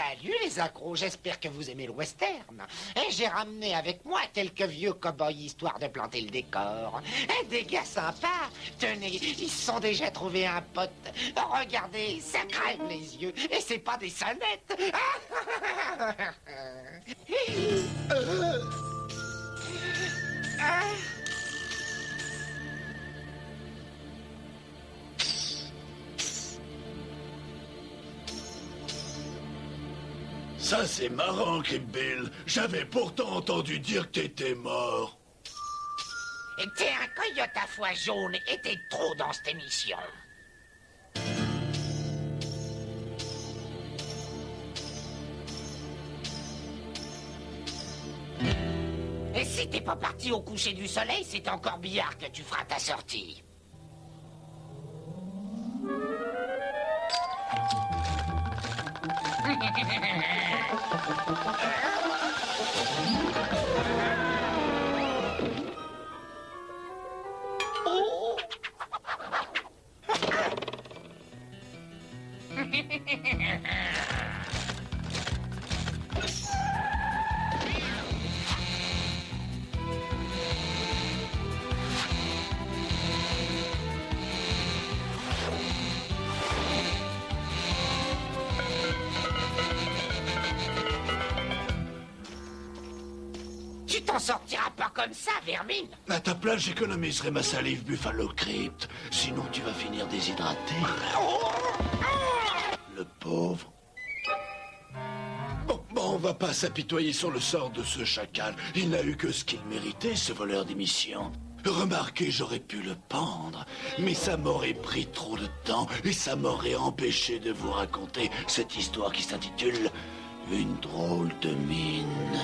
Salut les accros, j'espère que vous aimez le western. Et j'ai ramené avec moi quelques vieux cow-boys histoire de planter le décor. Et des gars sympas. Tenez, ils se sont déjà trouvé un pote. Regardez, ça crève les yeux. Et c'est pas des sonnettes. Ça, c'est marrant, Kimbill. J'avais pourtant entendu dire que t'étais mort. T'es un coyote à foie jaune et t'es trop dans cette émission. Et si t'es pas parti au coucher du soleil, c'est encore billard que tu feras ta sortie. Oh. Tu t'en sortiras pas comme ça, Vermine. À ta place, j'économiserai ma salive Buffalo Crypt. Sinon, tu vas finir déshydraté. Le pauvre. Bon, on va pas s'apitoyer sur le sort de ce chacal. Il n'a eu que ce qu'il méritait, ce voleur d'émission. Remarquez, j'aurais pu le pendre, mais ça m'aurait pris trop de temps et ça m'aurait empêché de vous raconter cette histoire qui s'intitule « Une drôle de mine ».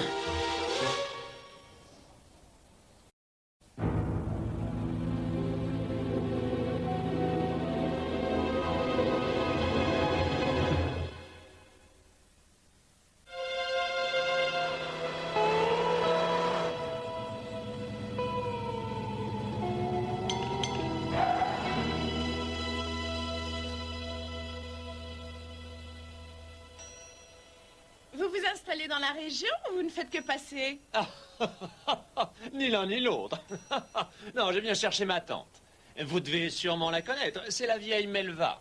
Vous vous installez dans la région ou vous ne faites que passer? Ni l'un ni l'autre. Non, je viens chercher ma tante. Vous devez sûrement la connaître. C'est la vieille Melva.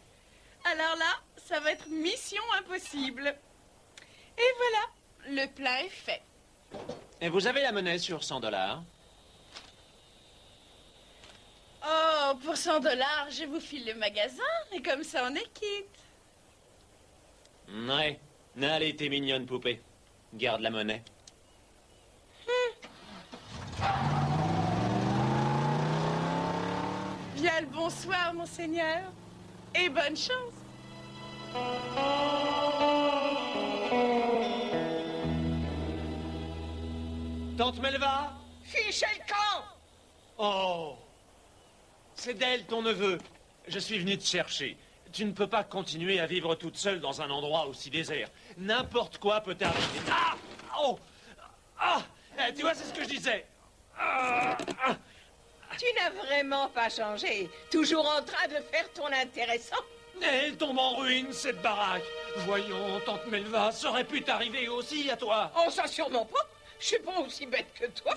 Alors là, ça va être mission impossible. Et voilà, le plein est fait. Et vous avez la monnaie sur 100 $? Oh, pour 100 $, je vous file le magasin et comme ça on est quitte. Ouais. Allez, t'es mignonne, poupée. Garde la monnaie. Bien le bonsoir, monseigneur. Et bonne chance. Tante Melva? Fichez le camp! Oh! C'est d'elle, ton neveu. Je suis venu te chercher. Tu ne peux pas continuer à vivre toute seule dans un endroit aussi désert. N'importe quoi peut t'arriver. Ah! Oh! Ah! Tu vois, c'est ce que je disais. Tu n'as vraiment pas changé. Toujours en train de faire ton intéressant. Elle tombe en ruine, cette baraque. Voyons, tante Melva, ça aurait pu t'arriver aussi à toi. Oh, ça sûrement pas. Je suis pas aussi bête que toi.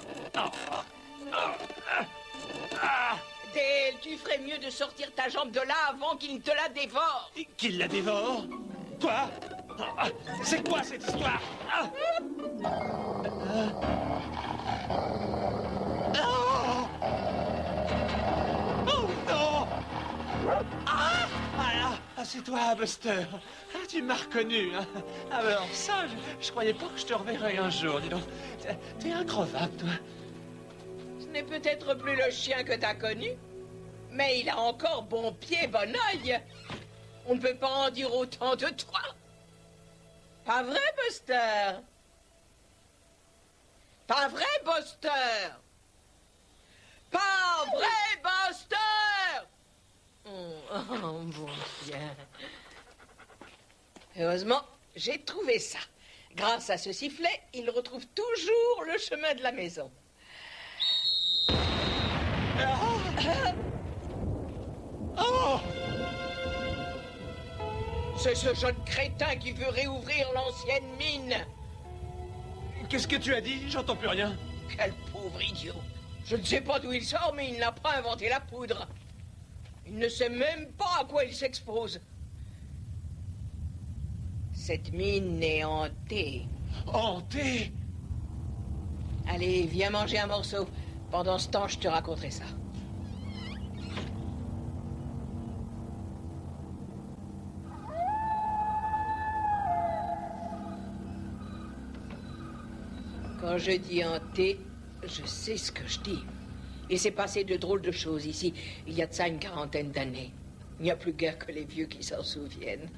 Dale, tu ferais mieux de sortir ta jambe de là avant qu'il ne te la dévore. Qu'il la dévore? Quoi? C'est quoi cette histoire? Oh non! C'est toi, Buster. Tu m'as reconnu, hein? Alors ça, je croyais pas que je te reverrais un jour, dis donc. T'es increvable, toi. Ce n'est peut-être plus le chien que t'as connu, mais il a encore bon pied, bon œil. On ne peut pas en dire autant de toi. Pas vrai, Buster? Pas vrai, Buster? Pas vrai, Buster? Oh, bon chien. Heureusement, j'ai trouvé ça. Grâce à ce sifflet, il retrouve toujours le chemin de la maison. Oh! C'est ce jeune crétin qui veut réouvrir l'ancienne mine. Qu'est-ce que tu as dit? J'entends plus rien. Quel pauvre idiot. Je ne sais pas d'où il sort, mais il n'a pas inventé la poudre. Il ne sait même pas à quoi il s'expose. Cette mine est hantée. Hanté? Allez, viens manger un morceau. Pendant ce temps, je te raconterai ça. Quand je dis hanté, je sais ce que je dis. Il s'est passé de drôles de choses ici, il y a de ça une quarantaine d'années. Il n'y a plus guère que les vieux qui s'en souviennent.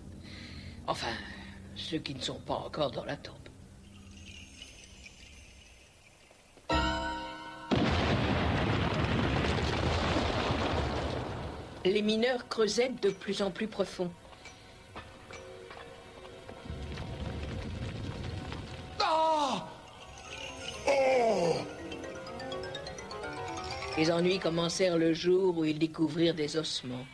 Enfin, ceux qui ne sont pas encore dans la tombe. Les mineurs creusaient de plus en plus profond. Les ennuis commencèrent le jour où ils découvrirent des ossements.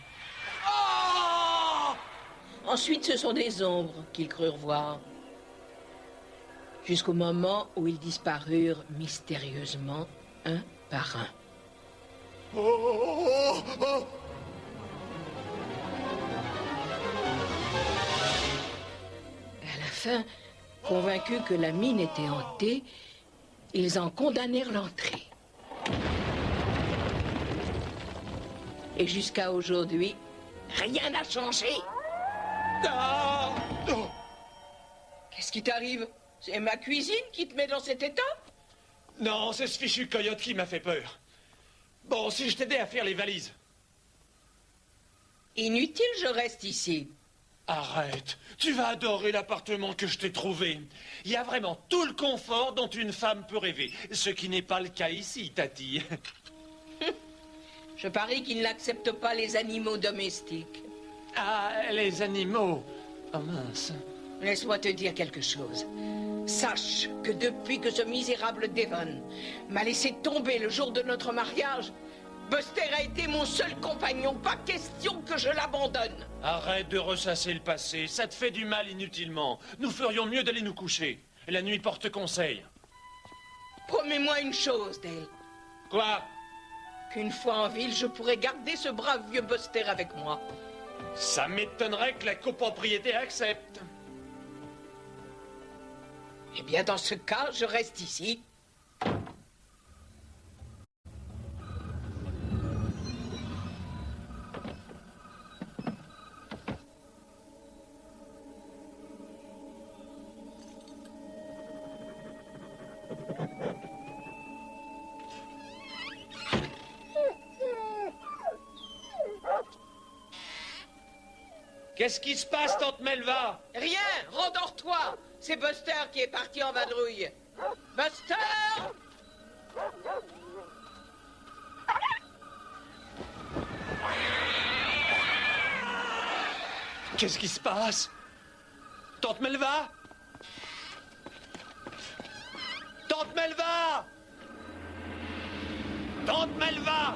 Ensuite, ce sont des ombres qu'ils crurent voir. Jusqu'au moment où ils disparurent mystérieusement, un par un. À la fin, convaincus que la mine était hantée, ils en condamnèrent l'entrée. Et jusqu'à aujourd'hui, rien n'a changé. Qu'est-ce qui t'arrive? C'est ma cuisine qui te met dans cet état? Non, c'est ce fichu coyote qui m'a fait peur. Bon, si je t'aidais à faire les valises. Inutile, je reste ici. Arrête, tu vas adorer l'appartement que je t'ai trouvé. Il y a vraiment tout le confort dont une femme peut rêver, ce qui n'est pas le cas ici, Tati. Je parie qu'il n'accepte pas les animaux domestiques. Ah, les animaux. Oh mince. Laisse-moi te dire quelque chose. Sache que depuis que ce misérable Devon m'a laissé tomber le jour de notre mariage, Buster a été mon seul compagnon. Pas question que je l'abandonne. Arrête de ressasser le passé, ça te fait du mal inutilement. Nous ferions mieux d'aller nous coucher. La nuit porte conseil. Promets-moi une chose, Dale. Quoi? Qu'une fois en ville, je pourrais garder ce brave vieux Buster avec moi. Ça m'étonnerait que la copropriété accepte. Eh bien, dans ce cas, je reste ici. Qu'est-ce qui se passe, tante Melva? Rien, rendors-toi. C'est Buster qui est parti en vadrouille. Buster! Qu'est-ce qui se passe? Tante Melva? Tante Melva! Tante Melva!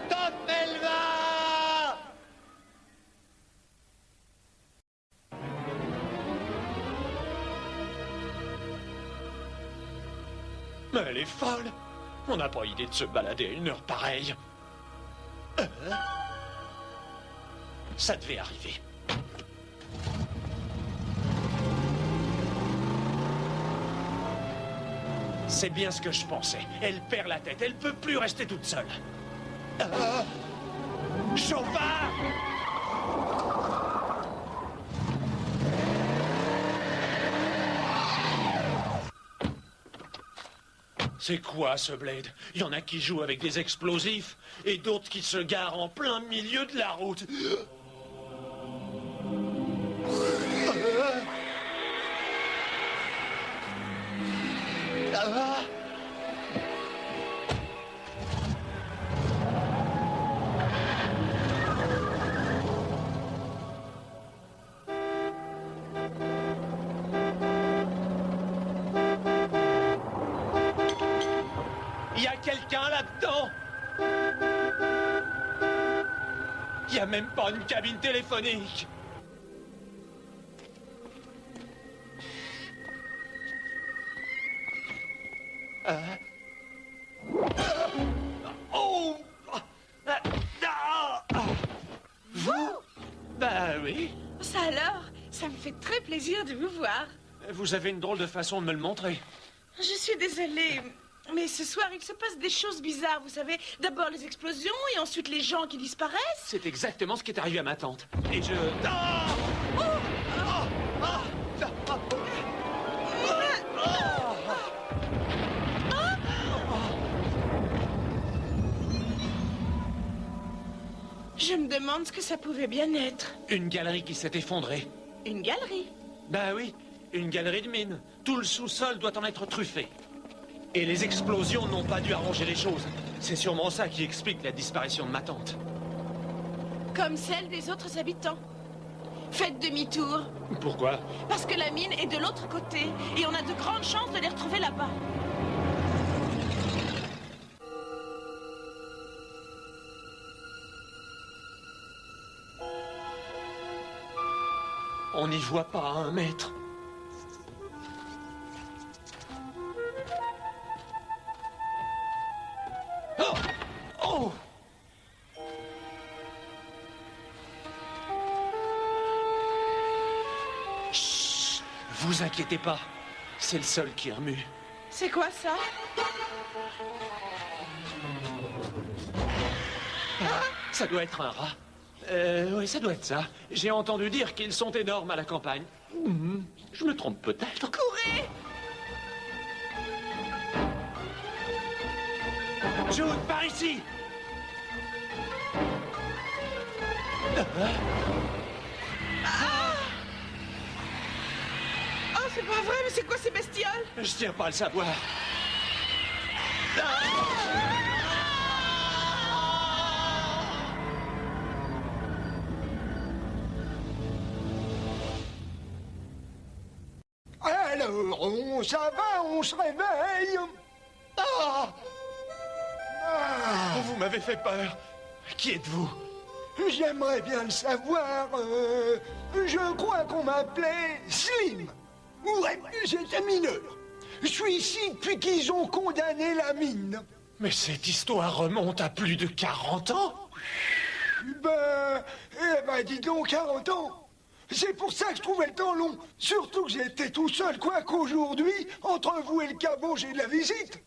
Tante Melva! Mais elle est folle! On n'a pas idée de se balader à une heure pareille. Ça devait arriver. C'est bien ce que je pensais. Elle perd la tête. Elle peut plus rester toute seule. Chauffard! C'est quoi ce bled? Il y en a qui jouent avec des explosifs et d'autres qui se garent en plein milieu de la route. Il y a quelqu'un là-dedans? Il n'y a même pas une cabine téléphonique. Oh! Vous? Bah oui. Ça alors, ça me fait très plaisir de vous voir. Vous avez une drôle de façon de me le montrer. Je suis désolée, mais ce soir, il se passe des choses bizarres, vous savez. D'abord les explosions et ensuite les gens qui disparaissent. C'est exactement ce qui est arrivé à ma tante. Et je... Je me demande ce que ça pouvait bien être. Une galerie qui s'est effondrée. Une galerie. Bah oui, une galerie de mine. Tout le sous-sol doit en être truffé. Et les explosions n'ont pas dû arranger les choses. C'est sûrement ça qui explique la disparition de ma tante. Comme celle des autres habitants. Faites demi-tour. Pourquoi? Parce que la mine est de l'autre côté. Et on a de grandes chances de les retrouver là-bas. On n'y voit pas à 1 mètre. Oh! Oh! Chut! Vous inquiétez pas. C'est le sol qui remue. C'est quoi ça? Ça doit être un rat. Oui, ça doit être ça. J'ai entendu dire qu'ils sont énormes à la campagne. Je me trompe peut-être. Courez! Jude, par ici! Oh, c'est pas vrai, mais c'est quoi ces bestioles? Je tiens pas à le savoir. Alors, ça va, on se réveille. Ah! Ah! Vous m'avez fait peur. Qui êtes-vous? J'aimerais bien le savoir. Je crois qu'on m'appelait Slim. Ouais, j'étais mineur. Je suis ici depuis qu'ils ont condamné la mine. Mais cette histoire remonte à plus de 40 ans. Dis donc, 40 ans. C'est pour ça que je trouvais le temps long. Surtout que j'étais tout seul, quoi qu'aujourd'hui, entre vous et le cabot, j'ai de la visite.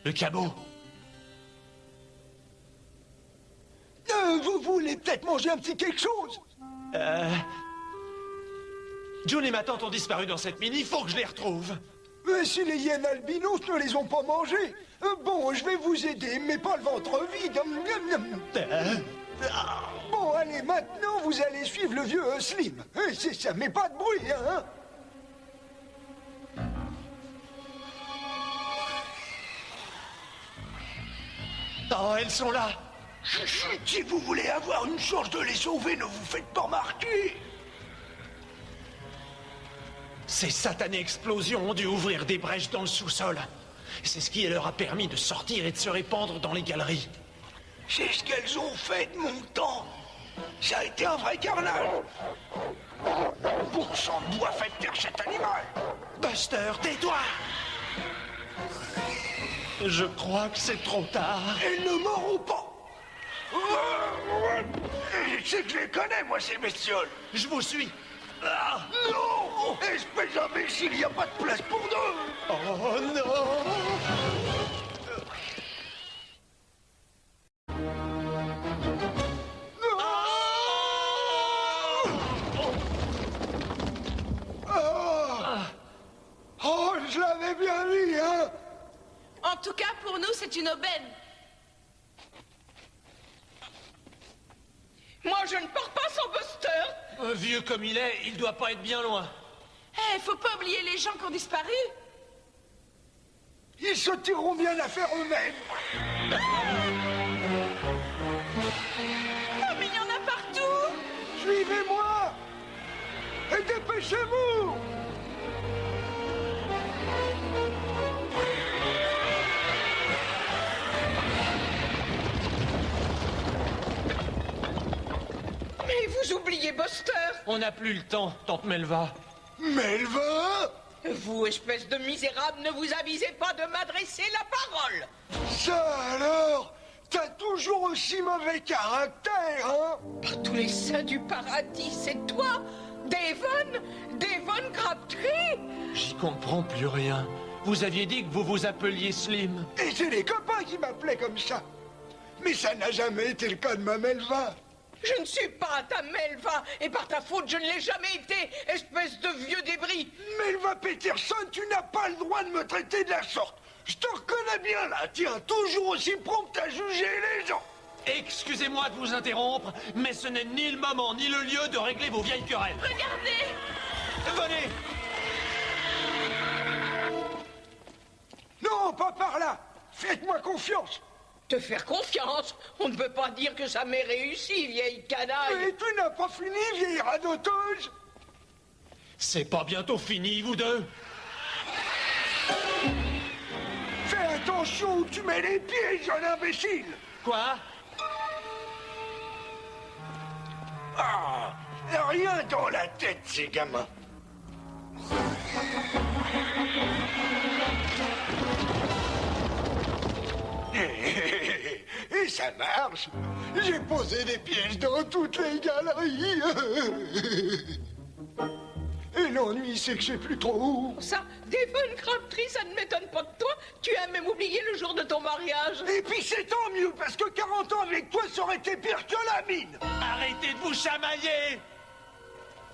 Le cabot. Vous voulez peut-être manger un petit quelque chose? June et ma tante ont disparu dans cette mine. Il faut que je les retrouve. Mais si les hyènes albinos ne les ont pas mangés. Bon, je vais vous aider, mais pas le ventre vide. Bon, allez, maintenant, vous allez suivre le vieux Slim. C'est ça, mais pas de bruit, hein? Oh, elles sont là. Chut, si vous voulez avoir une chance de les sauver, ne vous faites pas remarquer. Ces satanées explosions ont dû ouvrir des brèches dans le sous-sol. C'est ce qui leur a permis de sortir et de se répandre dans les galeries. C'est ce qu'elles ont fait de mon temps. Ça a été un vrai carnage. Pour sang de bois fait taire cet animal. Buster, tais-toi! Je crois que c'est trop tard. Elles ne mourront pas. C'est que je les connais, moi, ces bestioles. Je vous suis. Non! Espèce d'imbécile, il n'y a pas de place pour deux. Oh non! Oh, je l'avais bien dit, hein? En tout cas, pour nous, c'est une aubaine. Moi, je ne pars pas sans Buster. Vieux comme il est, il doit pas être bien loin. Faut pas oublier les gens qui ont disparu. Ils se tireront bien à faire eux-mêmes. Oh, mais il y en a partout. Suivez-moi. Et dépêchez-vous. Mais vous oubliez Buster. On n'a plus le temps, tante Melva. Melva? Vous, espèce de misérable, ne vous avisez pas de m'adresser la parole. Ça alors? T'as toujours aussi mauvais caractère, hein? Par tous les saints du paradis, c'est toi, Devon Crabtree? J'y comprends plus rien. Vous aviez dit que vous vous appeliez Slim. Et c'est les copains qui m'appelaient comme ça. Mais ça n'a jamais été le cas de ma Melva. Je ne suis pas ta Melva, et par ta faute, je ne l'ai jamais été, espèce de vieux débris. Melva Peterson, tu n'as pas le droit de me traiter de la sorte. Je te reconnais bien là, tiens, toujours aussi prompt à juger les gens. Excusez-moi de vous interrompre, mais ce n'est ni le moment ni le lieu de régler vos vieilles querelles. Regardez! Venez! Non, pas par là. Faites-moi confiance. Te faire confiance? On ne peut pas dire que ça m'est réussi, vieille canaille. Mais tu n'as pas fini, vieille radoteuse. C'est pas bientôt fini, vous deux? Fais attention où tu mets les pieds, jeune imbécile. Quoi? Ah, rien dans la tête, ces gamins. Et ça marche. J'ai posé des pièges dans toutes les galeries. Et l'ennui, c'est que je sais plus trop où. Ça, Devon Crabtree, ça ne m'étonne pas de toi. Tu as même oublié le jour de ton mariage. Et puis c'est tant mieux, parce que 40 ans avec toi, ça aurait été pire que la mine. Arrêtez de vous chamailler!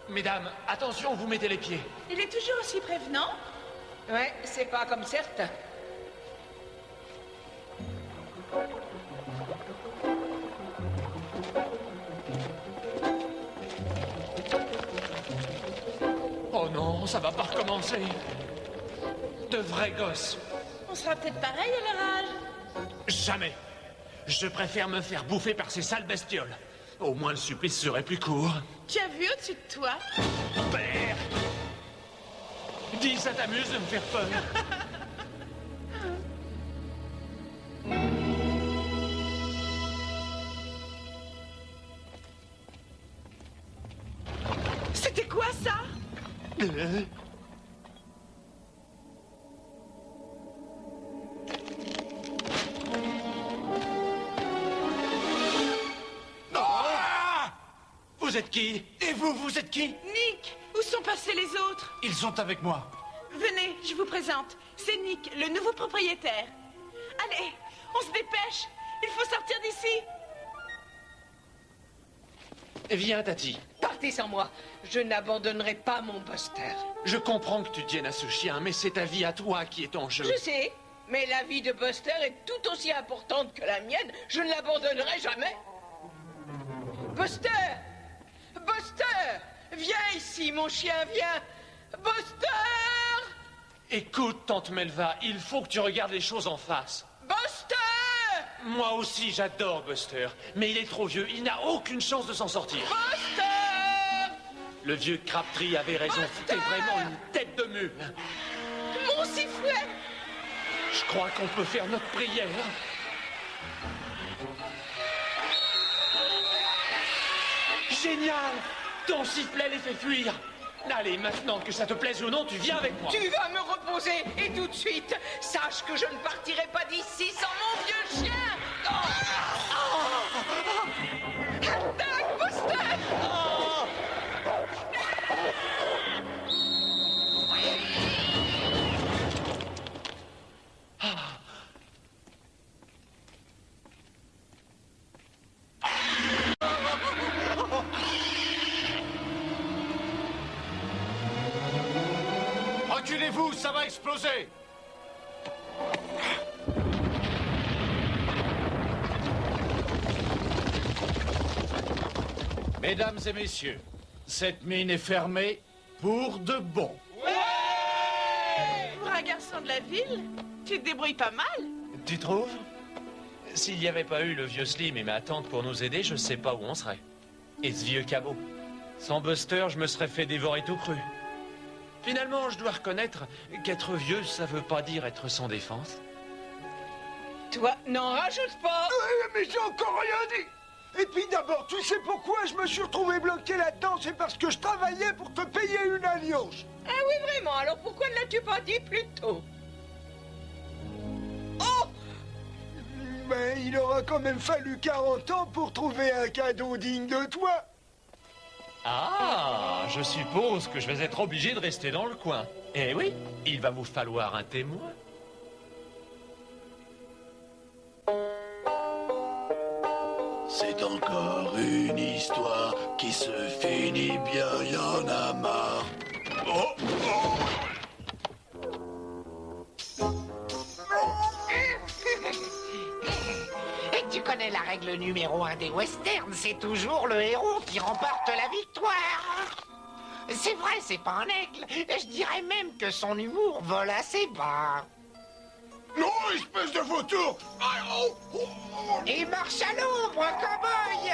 Mesdames, attention, vous mettez les pieds. Il est toujours aussi prévenant. Ouais, c'est pas comme certains. Oh non, ça va pas recommencer. De vrais gosses. On sera peut-être pareil à leur âge. Jamais. Je préfère me faire bouffer par ces sales bestioles. Au moins le supplice serait plus court. Tu as vu au-dessus de toi? Père! Dis, ça t'amuse de me faire peur? C'était quoi ça? Vous êtes qui? Et vous, vous êtes qui? Nick, où sont passés les autres? Ils sont avec moi. Venez, je vous présente. C'est Nick, le nouveau propriétaire. Allez, on se dépêche. Il faut sortir d'ici. Viens, Tati. Partez sans moi. Je n'abandonnerai pas mon Buster. Je comprends que tu tiennes à ce chien, mais c'est ta vie à toi qui est en jeu. Je sais, mais la vie de Buster est tout aussi importante que la mienne. Je ne l'abandonnerai jamais. Buster! Buster! Viens ici, mon chien, viens! Buster! Écoute, tante Melva, il faut que tu regardes les choses en face. Buster! Moi aussi, j'adore Buster, mais il est trop vieux, il n'a aucune chance de s'en sortir. Buster! Le vieux Crabtree avait raison, t'es vraiment une tête de mule. Mon sifflet! Je crois qu'on peut faire notre prière. Génial! Ton sifflet les fait fuir. Allez, maintenant que ça te plaise ou non, tu viens avec moi. Tu vas me reposer, et tout de suite. Sache que je ne partirai pas d'ici sans mon vieux chien. Attaque, Buster! Reculez-vous, ça va exploser! Mesdames et messieurs, cette mine est fermée pour de bon. Pour un garçon de la ville, tu te débrouilles pas mal. Tu trouves? S'il n'y avait pas eu le vieux Slim et ma tante pour nous aider, je sais pas où on serait. Et ce vieux cabot. Sans Buster, je me serais fait dévorer tout cru. Finalement, je dois reconnaître qu'être vieux, ça veut pas dire être sans défense. Toi, n'en rajoute pas. Mais j'ai encore rien dit. Et puis d'abord, tu sais pourquoi je me suis retrouvé bloqué là-dedans? C'est parce que je travaillais pour te payer une alliance. Ah oui, vraiment? Alors pourquoi ne l'as-tu pas dit plus tôt? Oh! Mais il aura quand même fallu 40 ans pour trouver un cadeau digne de toi. Ah, je suppose que je vais être obligé de rester dans le coin. Eh oui, il va vous falloir un témoin. C'est encore une histoire qui se finit bien, y en a marre. Oh, oh. Et tu connais la règle numéro 1 des westerns, c'est toujours le héros qui remporte la victoire. C'est vrai, c'est pas un aigle. Et je dirais même que son humour vole assez bas. Non, espèce de vautour! Ah, oh, oh, oh. Et marche à l'ombre, cow-boy!